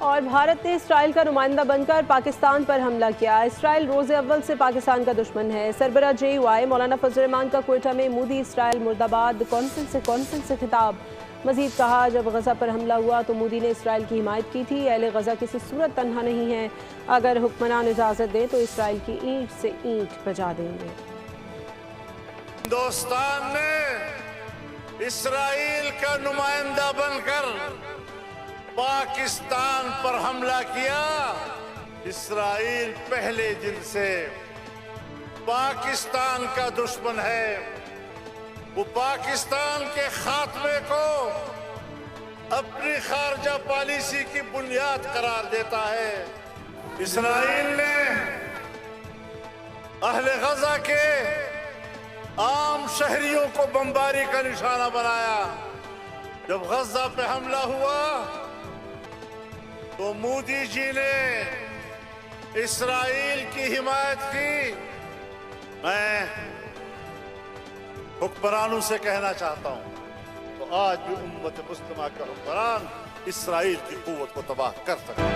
اور بھارت نے اسرائیل کا نمائندہ بن کر پاکستان پر حملہ کیا۔ اسرائیل روز اول سے پاکستان کا دشمن ہے۔ سربراہ JUI مولانا فضل الرحمان کا کوئٹہ میں مودی اسرائیل مرد آباد کانفرنس سے خطاب۔ مزید کہا، جب غزہ پر حملہ ہوا تو مودی نے اسرائیل کی حمایت کی تھی۔ اہل غزہ کسی صورت تنہا نہیں ہے، اگر حکمران اجازت دیں تو اسرائیل کی اینٹ سے اینٹ بجا دیں گے۔ ہندوستان نے اسرائیل کا نمائندہ بن کر پاکستان پر حملہ کیا۔ اسرائیل پہلے دن سے پاکستان کا دشمن ہے۔ وہ پاکستان کے خاتمے کو اپنی خارجہ پالیسی کی بنیاد قرار دیتا ہے۔ اسرائیل نے اہل غزہ کے عام شہریوں کو بمباری کا نشانہ بنایا۔ جب غزہ پہ حملہ ہوا تو مودی جی نے اسرائیل کی حمایت کی۔ میں حکمرانوں سے کہنا چاہتا ہوں تو آج بھی امت مسلمہ کا حکمران اسرائیل کی قوت کو تباہ کر سکتا ہے۔